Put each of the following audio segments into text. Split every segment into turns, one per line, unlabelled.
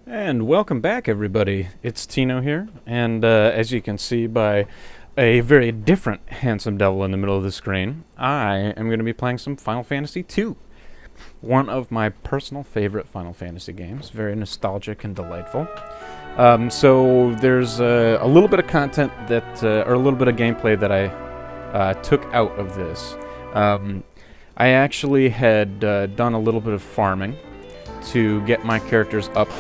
And welcome back, everybody. It's Tino here, and as you can see by a very different handsome devil in the middle of the screen, I am going to be playing some Final Fantasy II. One of my personal favorite Final Fantasy games, very nostalgic and delightful. So there's a little bit of content that, or a little bit of gameplay that I took out of this. I actually had done a little bit of farming to get my characters up.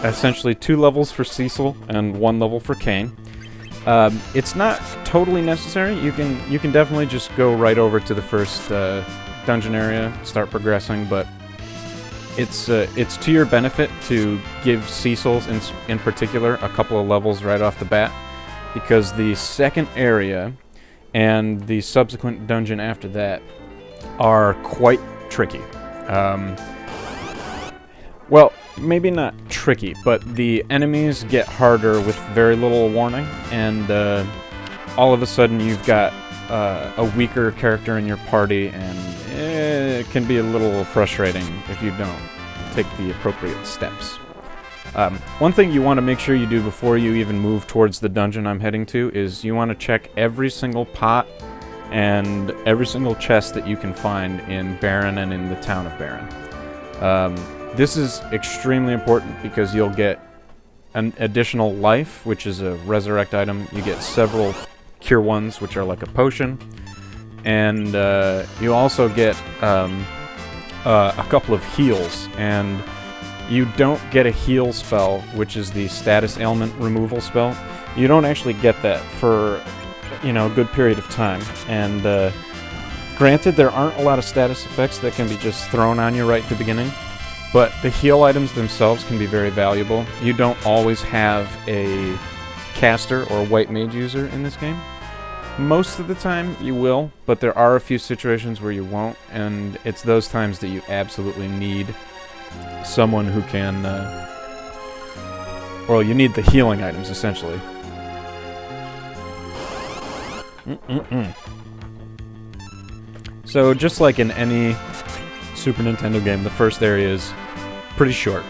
Essentially 2 levels for Cecil and 1 level for Kain. It's not totally necessary. You can definitely just go right over to the first dungeon area, start progressing, but it's to your benefit to give Cecil in particular a couple of levels right off the bat, because the second area and the subsequent dungeon after that are quite tricky. Well, maybe not tricky, but the enemies get harder with very little warning, and all of a sudden you've got a weaker character in your party, and it can be a little frustrating if you don't take the appropriate steps. One thing you want to make sure you do before you even move towards the dungeon I'm heading to is you want to check every single pot and every single chest that you can find in Baron and in the town of Baron. This is extremely important because you'll get an additional life, which is a resurrect item. You get several cure ones, which are like a potion. And you also get a couple of heals. And you don't get a heal spell, which is the status ailment removal spell. You don't actually get that for, a good period of time. And granted, there aren't a lot of status effects that can be just thrown on you right at the beginning. But the heal items themselves can be very valuable. You don't always have a caster or white mage user in this game. Most of the time you will, but there are a few situations where you won't, and it's those times that you absolutely need someone who can... well, you need the healing items, essentially. So, just like in any Super Nintendo game, the first area is pretty short.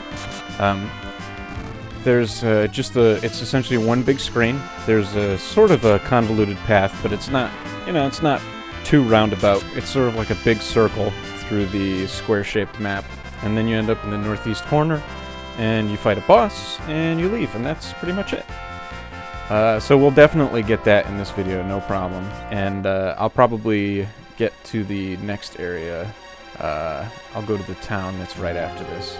There's it's essentially one big screen. There's a sort of a convoluted path, but it's not, it's not too roundabout. It's sort of like a big circle through the square-shaped map, and then you end up in the northeast corner, and you fight a boss, and you leave, and that's pretty much it. So we'll definitely get that in this video, no problem. And I'll probably get to the next area. I'll go to the town that's right after this.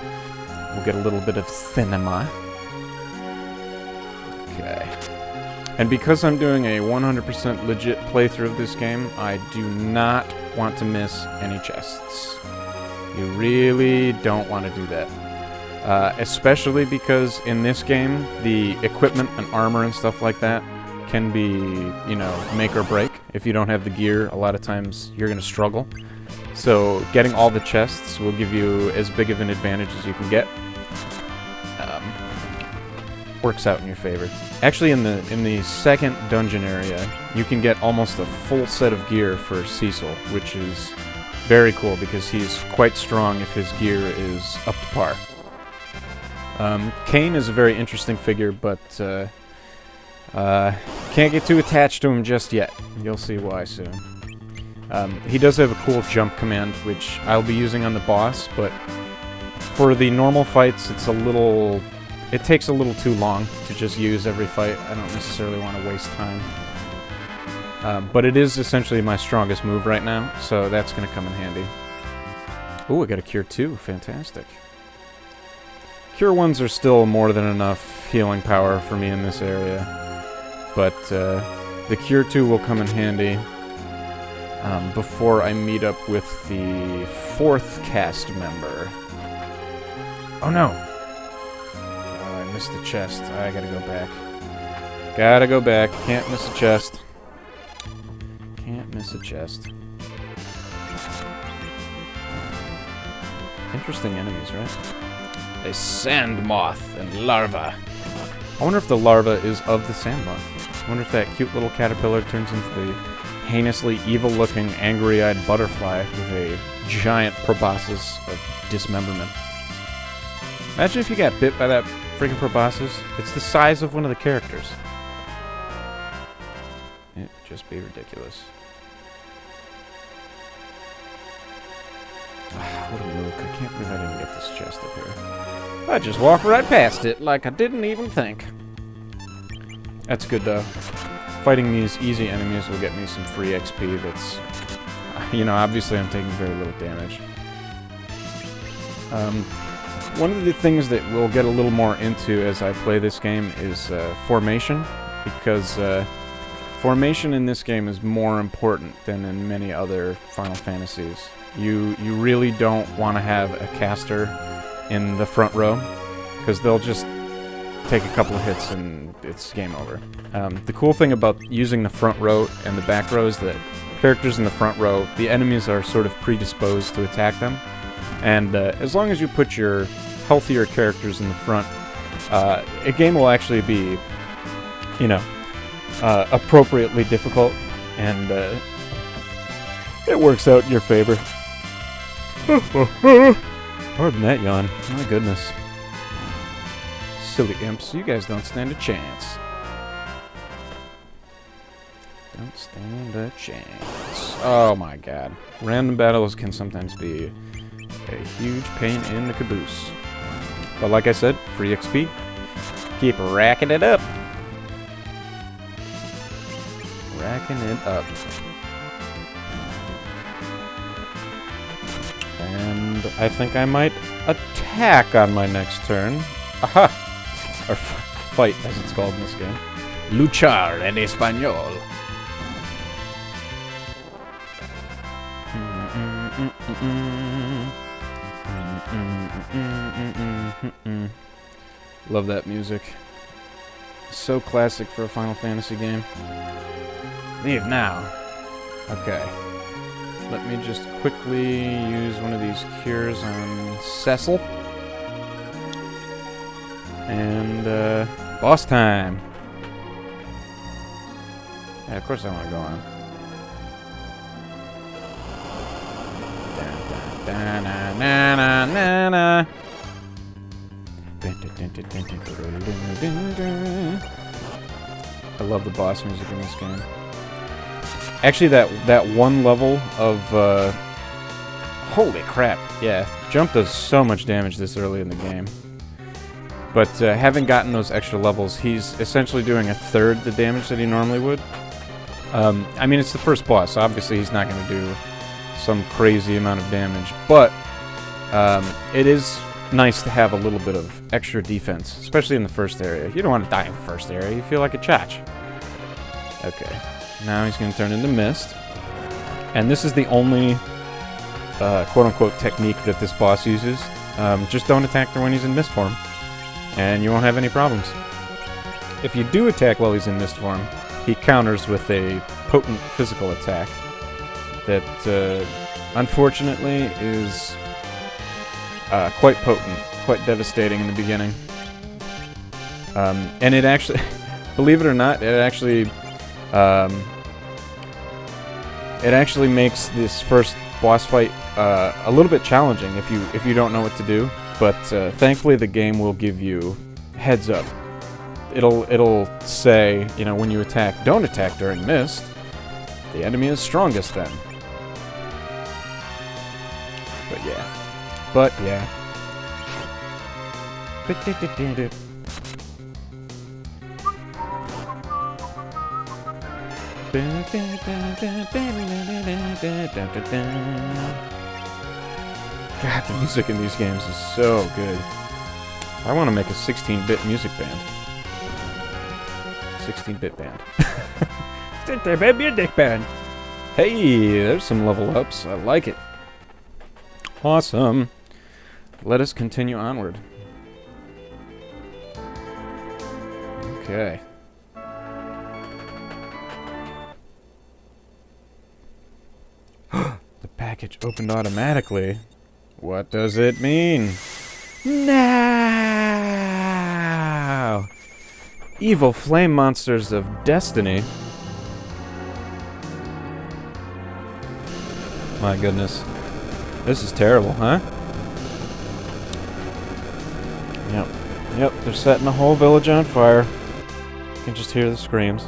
We'll get a little bit of cinema. Okay. And because I'm doing a 100% legit playthrough of this game, I do not want to miss any chests. You really don't want to do that. Especially because in this game, the equipment and armor and stuff like that can be, make or break. If you don't have the gear, a lot of times you're going to struggle. So getting all the chests will give you as big of an advantage as you can get. Works out in your favor. Actually, in the second dungeon area, you can get almost a full set of gear for Cecil, which is very cool because he's quite strong if his gear is up to par. Kain is a very interesting figure, but can't get too attached to him just yet. You'll see why soon. He does have a cool jump command, which I'll be using on the boss, but for the normal fights, it takes a little too long to just use every fight. I don't necessarily want to waste time. But it is essentially my strongest move right now, so that's going to come in handy. Ooh, I got a Cure 2. Fantastic. Cure 1s are still more than enough healing power for me in this area, but the Cure 2 will come in handy before I meet up with the 4th cast member. Oh no! Oh, I missed the chest. I gotta go back. Gotta go back. Can't miss a chest. Can't miss a chest. Interesting enemies, right? A sand moth and larva. I wonder if the larva is of the sand moth. I wonder if that cute little caterpillar turns into the heinously evil-looking, angry-eyed butterfly with a giant proboscis of dismemberment. Imagine if you got bit by that freaking proboscis. It's the size of one of the characters. It'd just be ridiculous. What a mook. I can't believe I didn't get this chest up here. I just walked right past it like I didn't even think. That's good, though. Fighting these easy enemies will get me some free XP that's... You know, obviously I'm taking very little damage. One of the things that we'll get a little more into as I play this game is formation, because formation in this game is more important than in many other Final Fantasies. You really don't want to have a caster in the front row, because they'll just take a couple of hits and it's game over. The cool thing about using the front row and the back row is that characters in the front row, the enemies are sort of predisposed to attack them. And as long as you put your healthier characters in the front, a game will actually be, you know, appropriately difficult, and it works out in your favor. Pardon that yawn. My goodness. Silly imps, you guys don't stand a chance. Don't stand a chance. Oh my god. Random battles can sometimes be a huge pain in the caboose. But like I said, free XP. Keep racking it up. Racking it up. And I think I might attack on my next turn. Aha! Or fight, as it's called in this game. Luchar en español. Love that music. So classic for a Final Fantasy game. Leave now. Okay. Let me just quickly use one of these cures on Cecil. And, boss time. Yeah, of course I want to go on. Da-na-na-na-na-na. I love the boss music in this game. Actually, that one level of holy crap! Yeah, jump does so much damage this early in the game. But having gotten those extra levels, he's essentially doing a third the damage that he normally would. I mean, it's the first boss. So obviously, he's not going to do some crazy amount of damage, but it is nice to have a little bit of extra defense, especially in the first area. You don't want to die in the first area. You feel like a chach. Okay. Now he's going to turn into mist. And this is the only quote-unquote technique that this boss uses. Just don't attack her when he's in mist form, and you won't have any problems. If you do attack while he's in mist form, he counters with a potent physical attack that, unfortunately, is quite potent, quite devastating in the beginning. And it actually, believe it or not, it actually makes this first boss fight a little bit challenging if you don't know what to do. But thankfully, the game will give you heads up. It'll say, you know, when you attack, don't attack during mist. The enemy is strongest then. But yeah. God, the music in these games is so good. I want to make a 16-bit music band. 16-bit band. 16-bit music band. Hey, there's some level ups. I like it. Awesome. Let us continue onward. Okay. The package opened automatically. What does it mean? Now! Evil flame monsters of destiny. My goodness. This is terrible, huh? Yep, they're setting the whole village on fire. You can just hear the screams.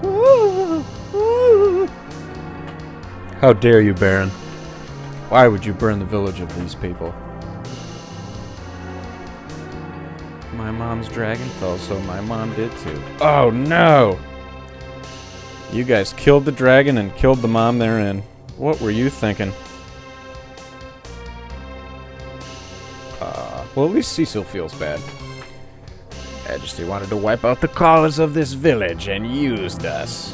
How dare you, Baron? Why would you burn the village of these people? My mom's dragon fell, so my mom did too. Oh no! You guys killed the dragon and killed the mom therein. What were you thinking? Well, at least Cecil feels bad. Majesty wanted to wipe out the cause of this village and used us.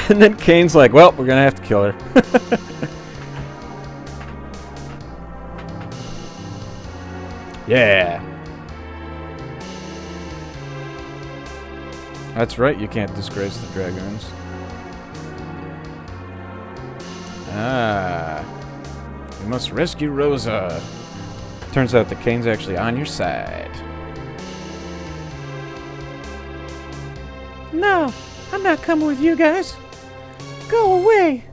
And then Kane's like, well, we're gonna have to kill her. Yeah. That's right, you can't disgrace the dragoons. Ah. You must rescue Rosa. Turns out the Kane's actually on your side.
No, I'm not coming with you guys. Go away.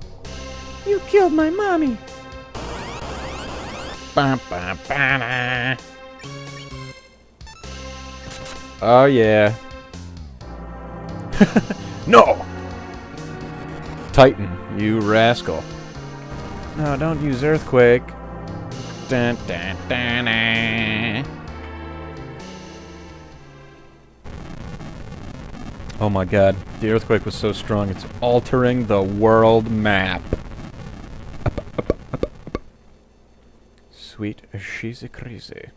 You killed my mommy.
Oh, yeah. No! Titan, you rascal. No, don't use Earthquake. Dun, dun, dun, dun. Oh my god, the earthquake was so strong, it's altering the world map. Sweet she's a crazy.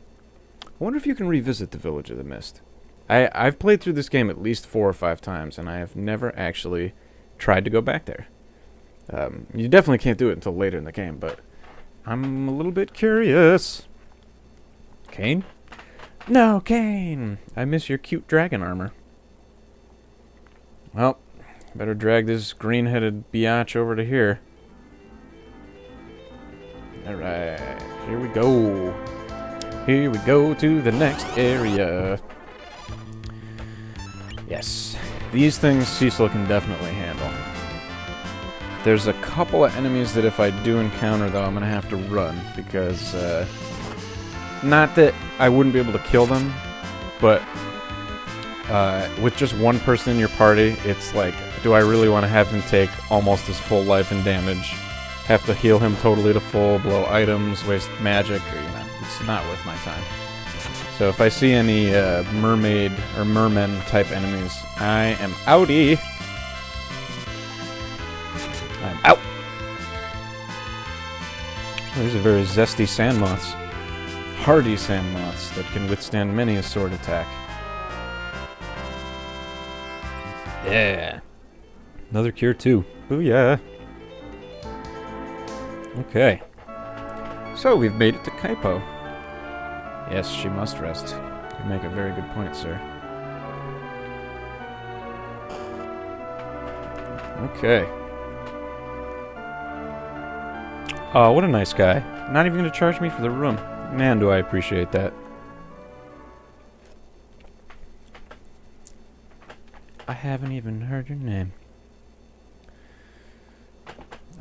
I wonder if you can revisit the Village of the Mist. I've played through this game at least 4 or 5 times, and I have never actually tried to go back there. You definitely can't do it until later in the game, but I'm a little bit curious. Kane? No, Kane! I miss your cute dragon armor. Well, better drag this green-headed biatch over to here. Alright, here we go. Here we go to the next area. Yes, these things Cecil can definitely handle. There's a couple of enemies that if I do encounter, though, I'm going to have to run, because, not that I wouldn't be able to kill them, but with just one person in your party, it's like, do I really want to have him take almost his full life and damage, have to heal him totally to full, blow items, waste magic, or, you know, it's not worth my time. So if I see any mermaid or merman type enemies, I am outie. I'm out. Oh, these are very zesty sand moths. Hardy sand moths that can withstand many a sword attack. Yeah. Another cure too. Booyah. Okay. So we've made it to Kaipo. Yes, she must rest. You make a very good point, sir. Okay. Oh, what a nice guy. Not even going to charge me for the room. Man, do I appreciate that. I haven't even heard your name.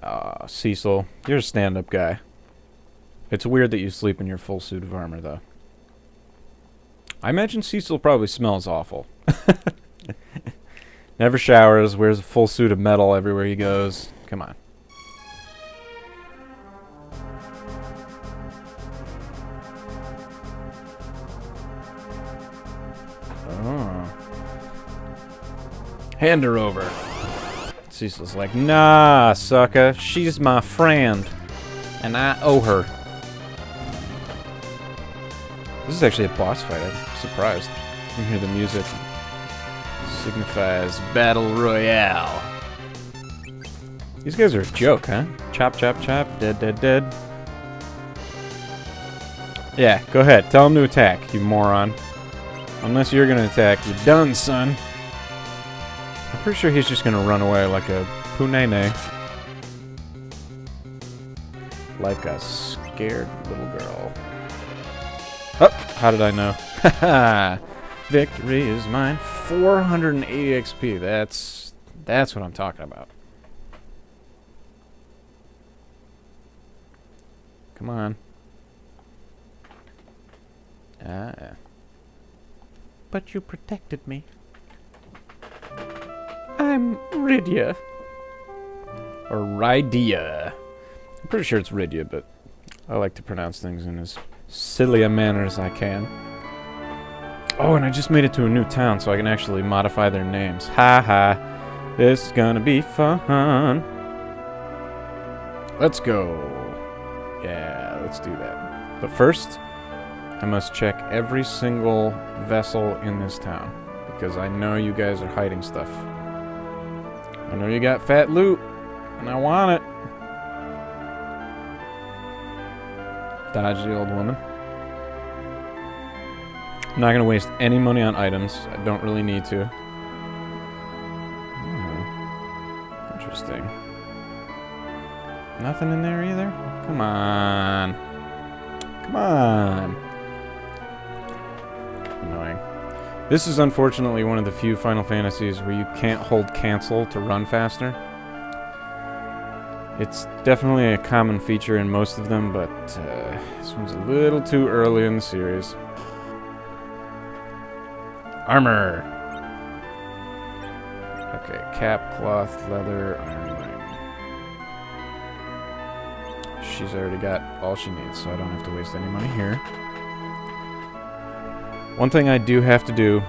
Ah, Cecil. You're a stand-up guy. It's weird that you sleep in your full suit of armor, though. I imagine Cecil probably smells awful. Never showers, wears a full suit of metal everywhere he goes. Come on. Oh. Hand her over. Cecil's like, nah, sucker. She's my friend. And I owe her. This is actually a boss fight. I'm surprised. You can hear the music. Signifies Battle Royale. These guys are a joke, huh? Chop, chop, chop. Dead, dead, dead. Yeah, go ahead. Tell him to attack, you moron. Unless you're gonna attack, you're done, son. I'm pretty sure he's just gonna run away like a punene. Like a scared little girl. Oh, how did I know? Haha! Victory is mine. 480 XP. That's what I'm talking about. Come on. Ah.
but you protected me. I'm Rydia.
Or Rydia. I'm pretty sure it's Rydia, but I like to pronounce things in as silly a manner as I can. Oh, and I just made it to a new town, so I can actually modify their names. Ha ha. This is gonna be fun. Let's go. Yeah, let's do that. But first, I must check every single vessel in this town, because I know you guys are hiding stuff. I know you got fat loot, and I want it. Dodge the old woman. I'm not going to waste any money on items. I don't really need to. Interesting. Nothing in there either? Come on. Come on. Annoying. This is unfortunately one of the few Final Fantasies where you can't hold cancel to run faster. It's definitely a common feature in most of them, but this one's a little too early in the series. Armor! Okay, cap, cloth, leather, iron ring. She's already got all she needs, so I don't have to waste any money here. One thing I do have to do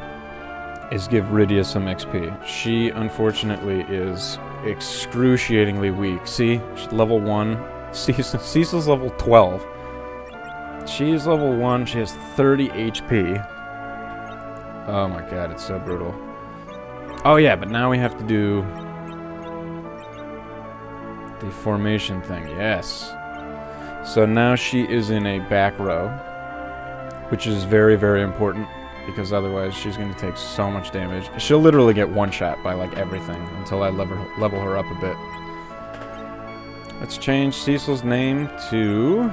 is give Rydia some XP. She, unfortunately, is excruciatingly weak. See? She's level 1. Cecil's level 12. She's level 1. She has 30 HP. Oh my god, it's so brutal. Oh yeah, but now we have to do the formation thing. Yes. So now she is in a back row, which is very, very important, because otherwise she's going to take so much damage. She'll literally get one-shot by, like, everything until I level her up a bit. Let's change Cecil's name to...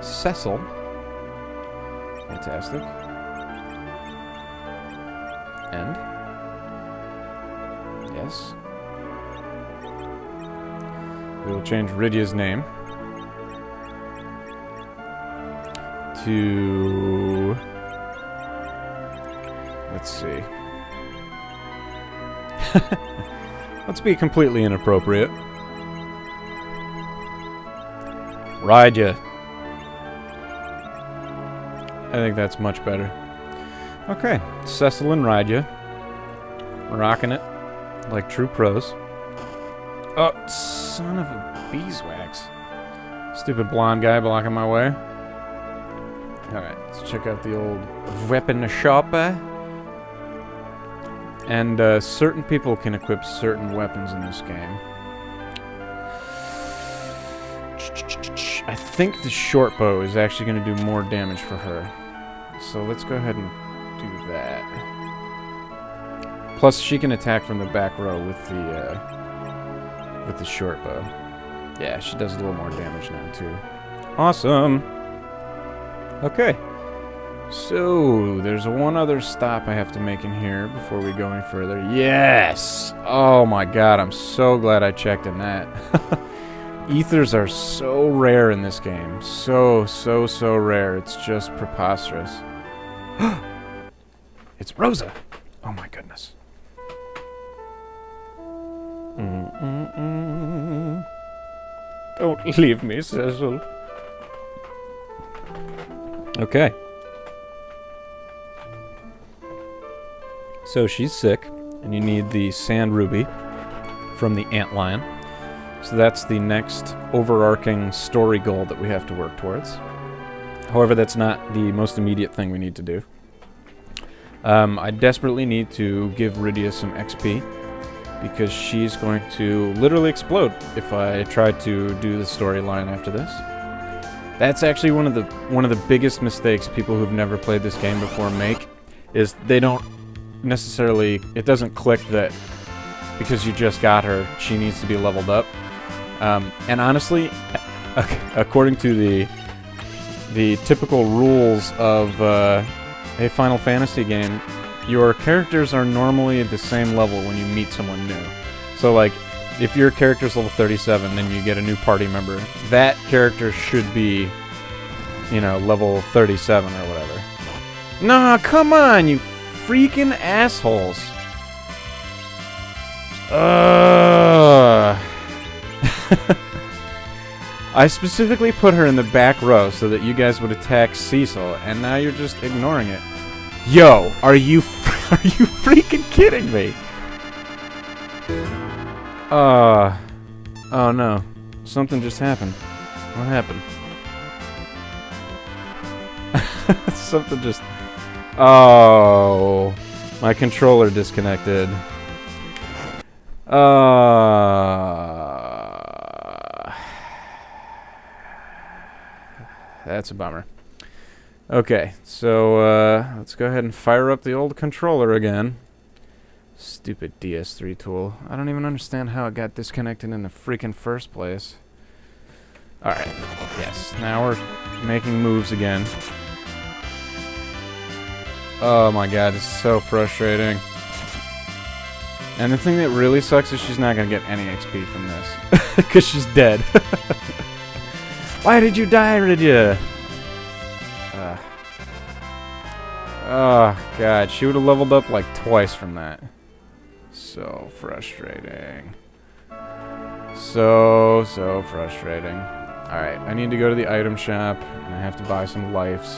Cecil. Fantastic. And? Yes. We will change Rydia's name to... Let's see. Let's be completely inappropriate. Rydia. I think that's much better. Okay, Cecil and Rydia. Rocking it like true pros. Oh, son of a beeswax. Stupid blonde guy blocking my way. Alright, let's check out the old weapon shop. And certain people can equip certain weapons in this game. I think the short bow is actually going to do more damage for her. So let's go ahead and do that. Plus, she can attack from the back row with the short bow. Yeah, she does a little more damage now too. Awesome. Okay. So there's one other stop I have to make in here before we go any further. Yes. Oh my god, I'm so glad I checked in that. Ethers are so rare in this game. So rare. It's just preposterous. It's Rosa. Oh my goodness. Don't leave me, Cecil. Okay. So she's sick, and you need the sand ruby from the antlion. So that's the next overarching story goal that we have to work towards. However, that's not the most immediate thing we need to do. I desperately need to give Rydia some XP, because she's going to literally explode if I try to do the storyline after this. That's actually one of the biggest mistakes people who've never played this game before make, is they don't necessarily, it doesn't click that because you just got her, she needs to be leveled up. And honestly, according to the typical rules of a Final Fantasy game, your characters are normally at the same level when you meet someone new. So like, if your character's level 37 and you get a new party member, that character should be, you know, level 37 or whatever. Nah, come on, you freaking assholes. I specifically put her in the back row so that you guys would attack Cecil, and now you're just ignoring it. Yo, are you freaking kidding me? Oh no. Something just happened. What happened? Something just... Oh, my controller disconnected. That's a bummer. Okay, so let's go ahead and fire up the old controller again. Stupid DS3 tool. I don't even understand how it got disconnected in the freaking first place. Alright, yes, now we're making moves again. Oh my god, this is so frustrating. And the thing that really sucks is she's not gonna get any XP from this. Because she's dead. Why did you die, Rydia? Oh god, she would have leveled up like twice from that. So frustrating. So frustrating. Alright, I need to go to the item shop, and I have to buy some lives.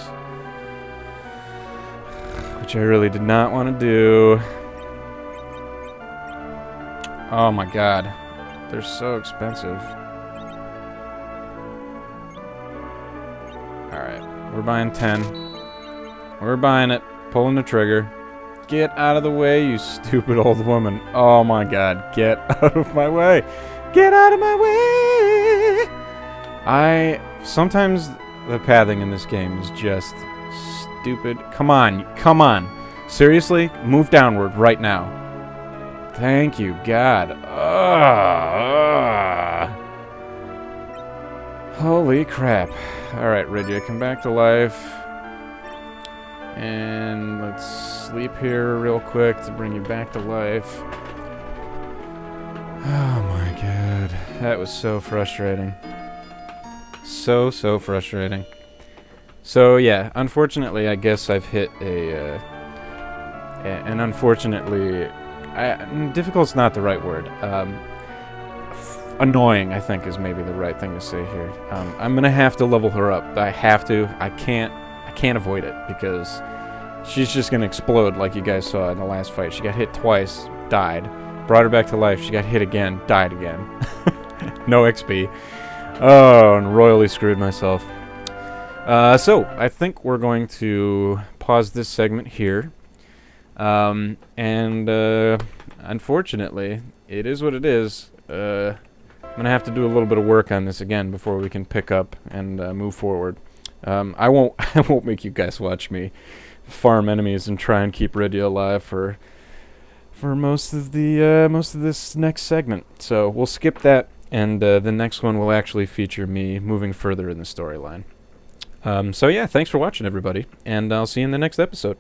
Which I really did not want to do. Oh my god. They're so expensive. Alright, we're buying 10. We're buying it. Pulling the trigger. Get out of the way, you stupid old woman. Oh my god, get out of my way. Get out of my way! Sometimes the pathing in this game is just stupid. Come on, come on. Seriously? Move downward right now. Thank you, God. Holy crap. Alright, Rydia, come back to life. And let's sleep here real quick to bring you back to life. Oh my god. That was so frustrating. So frustrating. So yeah, unfortunately, I guess I've hit and unfortunately, difficult's not the right word. Annoying, I think, is maybe the right thing to say here. I'm gonna have to level her up. I have to. I can't avoid it because she's just gonna explode like you guys saw in the last fight. She got hit twice, died. Brought her back to life. She got hit again, died again. No XP. Oh, and royally screwed myself. So, I think we're going to pause this segment here. Unfortunately, it is what it is. I'm gonna have to do a little bit of work on this again before we can pick up and move forward. I won't make you guys watch me farm enemies and try and keep Rydia alive for most of this next segment. So we'll skip that, and the next one will actually feature me moving further in the storyline. So yeah, thanks for watching, everybody, and I'll see you in the next episode.